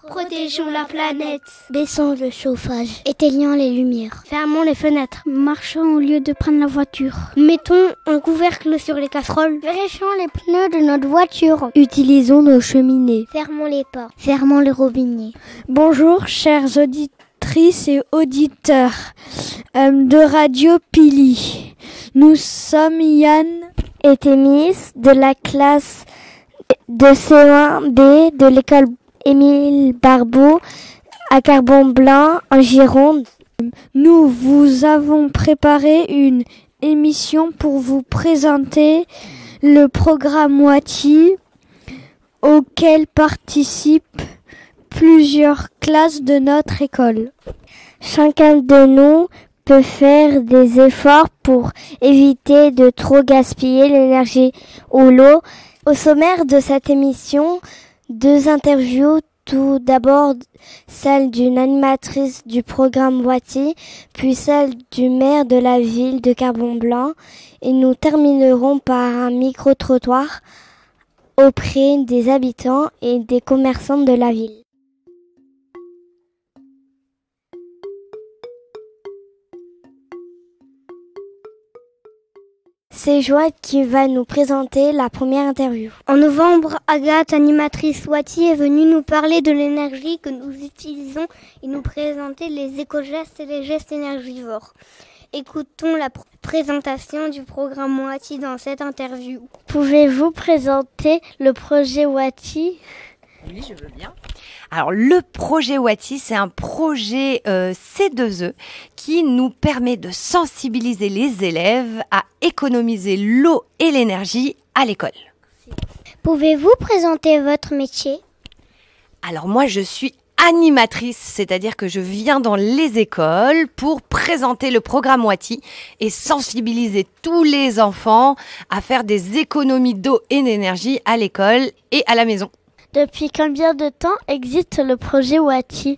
Protégeons la planète. Baissons le chauffage. Éteignons les lumières. Fermons les fenêtres. Marchons au lieu de prendre la voiture. Mettons un couvercle sur les casseroles. Vérifions les pneus de notre voiture. Utilisons nos cheminées. Fermons les portes. Fermons les robinets. Bonjour, chers auditrices et auditeurs de Radio Pili. Nous sommes Yann et Thémis de la classe de C1B de l'école Émile Barbeau à Carbon-Blanc en Gironde. Nous vous avons préparé une émission pour vous présenter le programme WATI auquel participent plusieurs classes de notre école. Chacun de nous peut faire des efforts pour éviter de trop gaspiller l'énergie ou l'eau. Au sommaire de cette émission, 2 interviews, tout d'abord celle d'une animatrice du programme WATI, puis celle du maire de la ville de Carbon-Blanc, et nous terminerons par un micro-trottoir auprès des habitants et des commerçants de la ville. C'est Joël qui va nous présenter la première interview. En novembre, Agathe, animatrice WATI, est venue nous parler de l'énergie que nous utilisons et nous présenter les éco-gestes et les gestes énergivores. Écoutons la présentation du programme WATI dans cette interview. Pouvez-vous présenter le projet WATI ? Oui, je veux bien. Alors, le projet WATI, c'est un projet C2E qui nous permet de sensibiliser les élèves à économiser l'eau et l'énergie à l'école. Pouvez-vous présenter votre métier ? Alors, moi, je suis animatrice, c'est-à-dire que je viens dans les écoles pour présenter le programme WATI et sensibiliser tous les enfants à faire des économies d'eau et d'énergie à l'école et à la maison. Depuis combien de temps existe le projet WATI ?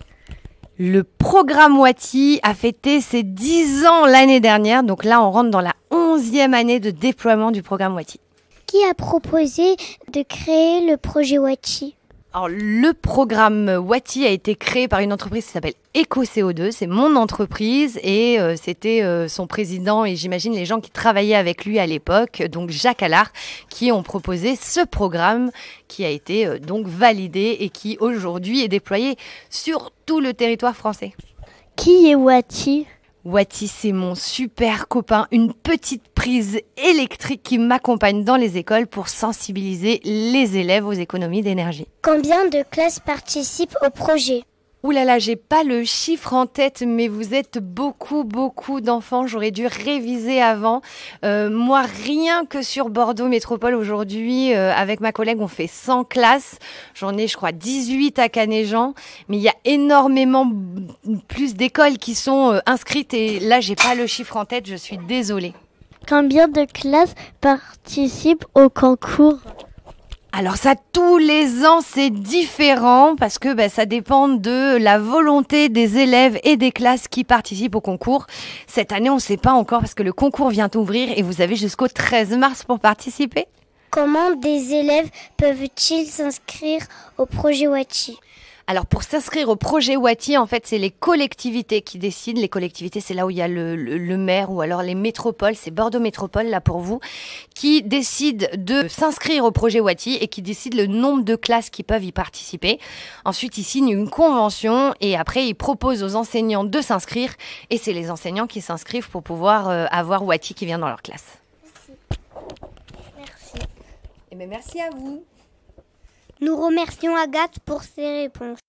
Le programme WATI a fêté ses 10 ans l'année dernière, donc là on rentre dans la 11e année de déploiement du programme WATI. Qui a proposé de créer le projet WATI ? Alors, le programme WATI a été créé par une entreprise qui s'appelle EcoCO2, c'est mon entreprise et c'était son président et j'imagine les gens qui travaillaient avec lui à l'époque, donc Jacques Allard, qui ont proposé ce programme qui a été donc validé et qui aujourd'hui est déployé sur tout le territoire français. Qui est WATI ? WATI, c'est mon super copain, une petite prise électrique qui m'accompagne dans les écoles pour sensibiliser les élèves aux économies d'énergie. Combien de classes participent au projet ? Ouh là là, j'ai pas le chiffre en tête, mais vous êtes beaucoup d'enfants. J'aurais dû réviser avant. Moi, rien que sur Bordeaux Métropole aujourd'hui, avec ma collègue, on fait 100 classes. J'en ai, je crois, 18 à Canet-Jean. Mais il y a énormément plus d'écoles qui sont inscrites. Et là, j'ai pas le chiffre en tête, je suis désolée. Combien de classes participent au concours ? Alors ça, tous les ans, c'est différent parce que ça dépend de la volonté des élèves et des classes qui participent au concours. Cette année, on ne sait pas encore parce que le concours vient d'ouvrir et vous avez jusqu'au 13 mars pour participer. Comment des élèves peuvent-ils s'inscrire au projet WATI ? Alors pour s'inscrire au projet WATI, en fait, c'est les collectivités qui décident. Les collectivités, c'est là où il y a le maire ou alors les métropoles, c'est Bordeaux Métropole là pour vous, qui décident de s'inscrire au projet WATI et qui décident le nombre de classes qui peuvent y participer. Ensuite, ils signent une convention et après, ils proposent aux enseignants de s'inscrire et c'est les enseignants qui s'inscrivent pour pouvoir avoir WATI qui vient dans leur classe. Merci. Eh bien, merci à vous. Nous remercions Agathe pour ses réponses.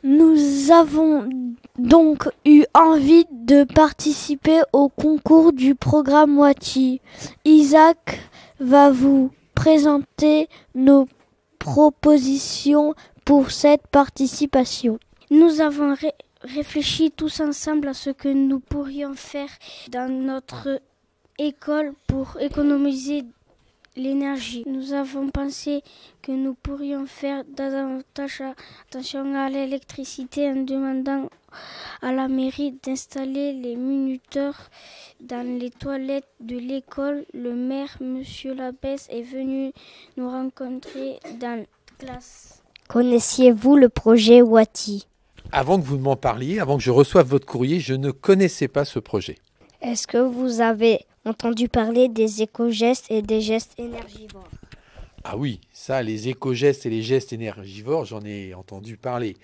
Nous avons donc eu envie de participer au concours du programme WATI. Isaac va vous présenter nos propositions pour cette participation. Nous avons réfléchi tous ensemble à ce que nous pourrions faire dans notre école pour économiser l'énergie. Nous avons pensé que nous pourrions faire davantage attention à l'électricité en demandant à la mairie d'installer les minuteurs dans les toilettes de l'école. Le maire, Monsieur Labesse, est venu nous rencontrer dans la classe. Connaissiez-vous le projet Wati? Avant que vous m'en parliez, avant que je reçoive votre courrier, je ne connaissais pas ce projet. Est-ce que vous avez entendu parler des éco-gestes et des gestes énergivores? Ah oui, ça, les éco-gestes et les gestes énergivores, j'en ai entendu parler.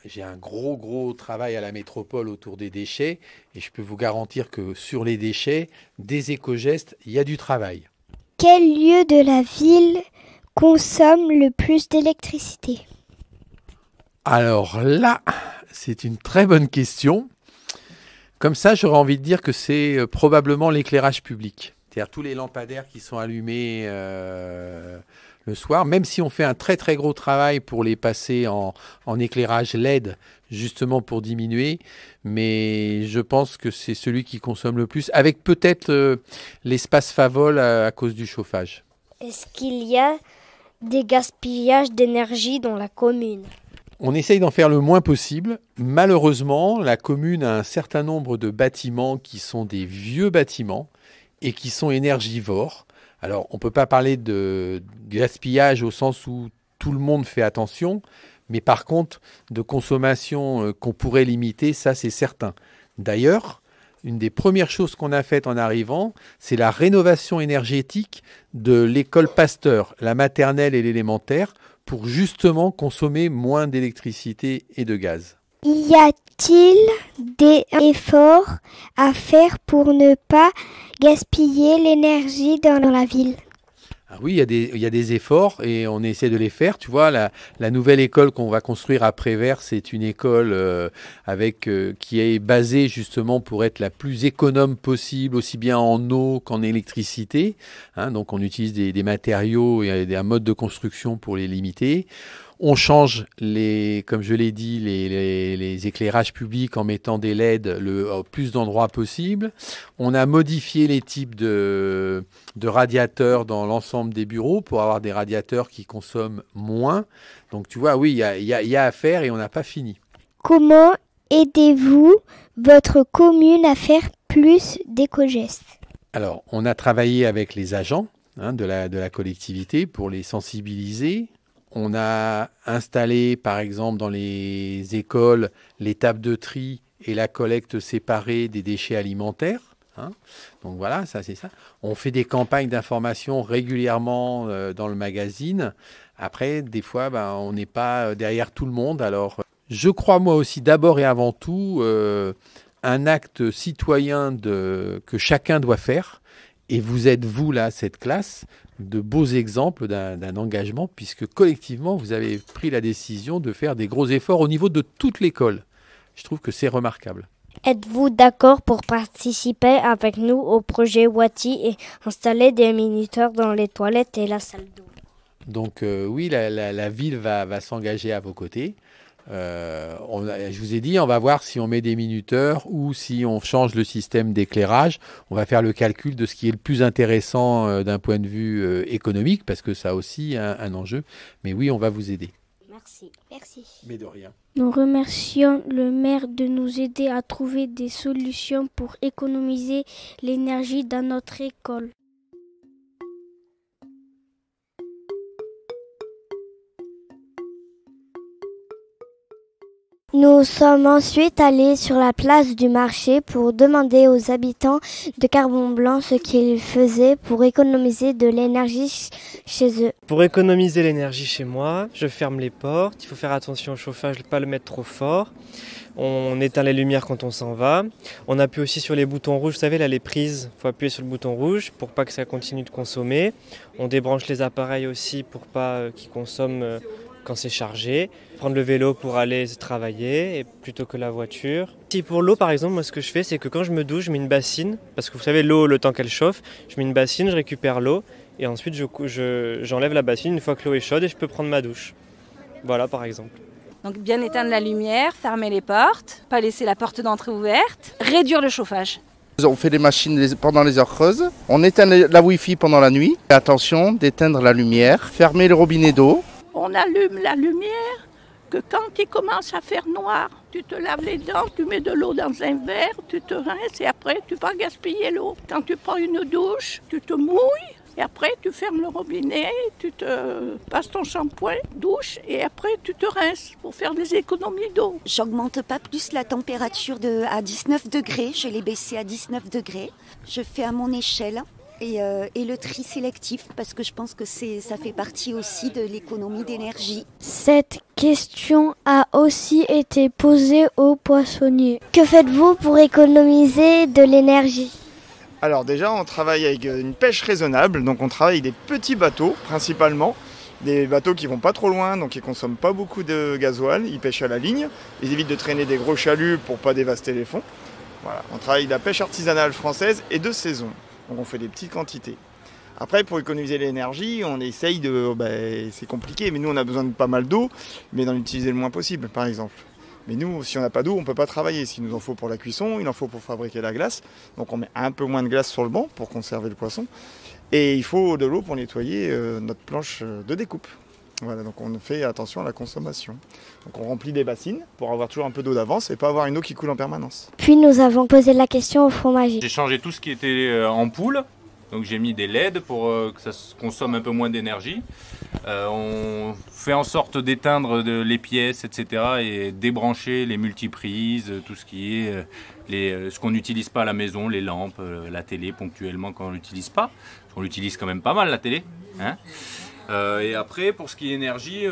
J'ai un gros travail à la métropole autour des déchets et je peux vous garantir que sur les déchets, des éco-gestes, il y a du travail. Quel lieu de la ville consomme le plus d'électricité? Alors là, c'est une très bonne question. Comme ça, j'aurais envie de dire que c'est probablement l'éclairage public. C'est-à-dire tous les lampadaires qui sont allumés le soir, même si on fait un très gros travail pour les passer en éclairage LED, justement pour diminuer. Mais je pense que c'est celui qui consomme le plus, avec peut-être l'espace Favol à cause du chauffage. Est-ce qu'il y a des gaspillages d'énergie dans la commune? On essaye d'en faire le moins possible. Malheureusement, la commune a un certain nombre de bâtiments qui sont des vieux bâtiments et qui sont énergivores. Alors, on ne peut pas parler de gaspillage au sens où tout le monde fait attention, mais par contre, de consommation qu'on pourrait limiter, ça c'est certain. D'ailleurs, une des premières choses qu'on a faites en arrivant, c'est la rénovation énergétique de l'école Pasteur, la maternelle et l'élémentaire, pour justement consommer moins d'électricité et de gaz. Y a-t-il des efforts à faire pour ne pas gaspiller l'énergie dans la ville? Ah oui, il y a des efforts et on essaie de les faire. Tu vois, la nouvelle école qu'on va construire à Prévert, c'est une école qui est basée justement pour être la plus économe possible, aussi bien en eau qu'en électricité. Donc on utilise des matériaux et un mode de construction pour les limiter. On change, comme je l'ai dit, les éclairages publics en mettant des LED au plus d'endroits possible. On a modifié les types de radiateurs dans l'ensemble des bureaux pour avoir des radiateurs qui consomment moins. Donc tu vois, oui, il y a à faire et on n'a pas fini. Comment aidez-vous votre commune à faire plus d'éco-gestes? Alors, on a travaillé avec les agents de la collectivité pour les sensibiliser. On a installé, par exemple, dans les écoles, les tables de tri et la collecte séparée des déchets alimentaires. Donc voilà, ça c'est ça. On fait des campagnes d'information régulièrement dans le magazine. Après, des fois, on n'est pas derrière tout le monde. Alors, je crois moi aussi d'abord et avant tout un acte citoyen que chacun doit faire. Et vous êtes, vous, là, cette classe, de beaux exemples d'un engagement, puisque collectivement, vous avez pris la décision de faire des gros efforts au niveau de toute l'école. Je trouve que c'est remarquable. Êtes-vous d'accord pour participer avec nous au projet Wati et installer des minuteurs dans les toilettes et la salle d'eau? Donc oui, la ville va s'engager à vos côtés. Je vous ai dit, on va voir si on met des minuteurs ou si on change le système d'éclairage. On va faire le calcul de ce qui est le plus intéressant d'un point de vue économique, parce que ça a aussi un enjeu. Mais oui, on va vous aider. Merci. Mais de rien. Nous remercions le maire de nous aider à trouver des solutions pour économiser l'énergie dans notre école. Nous sommes ensuite allés sur la place du marché pour demander aux habitants de Carbon-Blanc ce qu'ils faisaient pour économiser de l'énergie chez eux. Pour économiser l'énergie chez moi, je ferme les portes, il faut faire attention au chauffage, ne pas le mettre trop fort. On éteint les lumières quand on s'en va. On appuie aussi sur les boutons rouges, vous savez là les prises, il faut appuyer sur le bouton rouge pour pas que ça continue de consommer. On débranche les appareils aussi pour pas qu'ils consomment quand c'est chargé. Prendre le vélo pour aller travailler et plutôt que la voiture. Si pour l'eau par exemple, moi ce que je fais c'est que quand je me douche, je mets une bassine, parce que vous savez l'eau, le temps qu'elle chauffe, je mets une bassine, je récupère l'eau et ensuite j'enlève la bassine une fois que l'eau est chaude et je peux prendre ma douche. Voilà par exemple. Donc bien éteindre la lumière, fermer les portes, pas laisser la porte d'entrée ouverte, réduire le chauffage. On fait des machines pendant les heures creuses. On éteint la Wi-Fi pendant la nuit. Et attention d'éteindre la lumière. Fermer le robinet d'eau. On allume la lumière que quand il commence à faire noir, tu te laves les dents, tu mets de l'eau dans un verre, tu te rinces et après tu vas gaspiller l'eau. Quand tu prends une douche, tu te mouilles. Et après, tu fermes le robinet, tu te passes ton shampoing, douche, et après, tu te rinces pour faire des économies d'eau. J'augmente pas plus la température à 19 degrés. Je l'ai baissée à 19 degrés. Je fais à mon échelle. Et le tri sélectif, parce que je pense que ça fait partie aussi de l'économie d'énergie. Cette question a aussi été posée aux poissonniers. Que faites-vous pour économiser de l'énergie ? Alors déjà, on travaille avec une pêche raisonnable, donc on travaille avec des petits bateaux principalement, des bateaux qui vont pas trop loin, donc qui consomment pas beaucoup de gasoil, ils pêchent à la ligne, ils évitent de traîner des gros chaluts pour pas dévaster les fonds. Voilà, on travaille avec la pêche artisanale française et de saison, donc on fait des petites quantités. Après, pour économiser l'énergie, on essaye c'est compliqué, mais nous on a besoin de pas mal d'eau, mais d'en utiliser le moins possible, par exemple. Mais nous, si on n'a pas d'eau, on ne peut pas travailler. S'il nous en faut pour la cuisson, il en faut pour fabriquer la glace. Donc on met un peu moins de glace sur le banc pour conserver le poisson. Et il faut de l'eau pour nettoyer notre planche de découpe. Voilà, donc on fait attention à la consommation. Donc on remplit des bassines pour avoir toujours un peu d'eau d'avance et pas avoir une eau qui coule en permanence. Puis nous avons posé la question au fromager. J'ai changé tout ce qui était ampoule. Donc j'ai mis des LED pour que ça consomme un peu moins d'énergie. On fait en sorte d'éteindre les pièces, etc. et débrancher les multiprises, tout ce qui est ce qu'on n'utilise pas à la maison, les lampes, la télé ponctuellement quand on l'utilise pas. On l'utilise quand même pas mal la télé. Hein. Et après pour ce qui est énergie,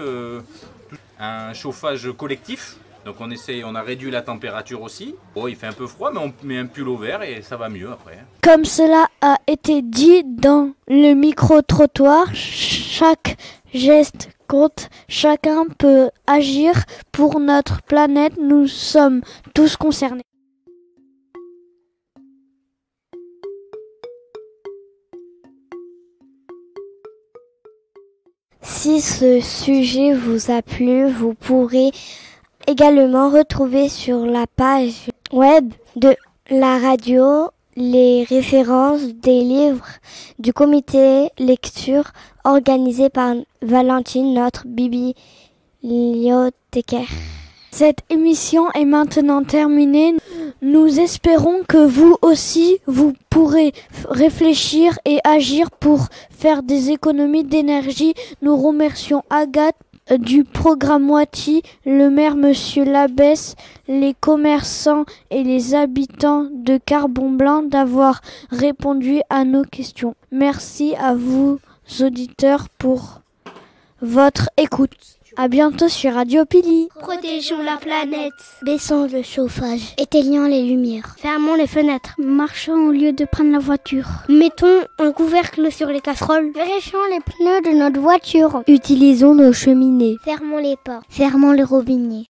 un chauffage collectif. Donc on a réduit la température aussi. Bon, il fait un peu froid, mais on met un pull au vert et ça va mieux après. Comme cela a été dit dans le micro-trottoir, chaque geste compte, chacun peut agir pour notre planète, nous sommes tous concernés. Si ce sujet vous a plu, vous pourrez également retrouver sur la page web de la radio les références des livres du comité lecture organisé par Valentine, notre bibliothécaire. Cette émission est maintenant terminée. Nous espérons que vous aussi, vous pourrez réfléchir et agir pour faire des économies d'énergie. Nous remercions Agathe du programme Wati, le maire Monsieur Labesse, les commerçants et les habitants de Carbon-Blanc d'avoir répondu à nos questions. Merci à vous, auditeurs, pour votre écoute. À bientôt sur Radio Pili. Protégeons la planète. Baissons le chauffage. Éteignons les lumières. Fermons les fenêtres. Marchons au lieu de prendre la voiture. Mettons un couvercle sur les casseroles. Vérifions les pneus de notre voiture. Utilisons nos cheminées. Fermons les portes. Fermons les robinets.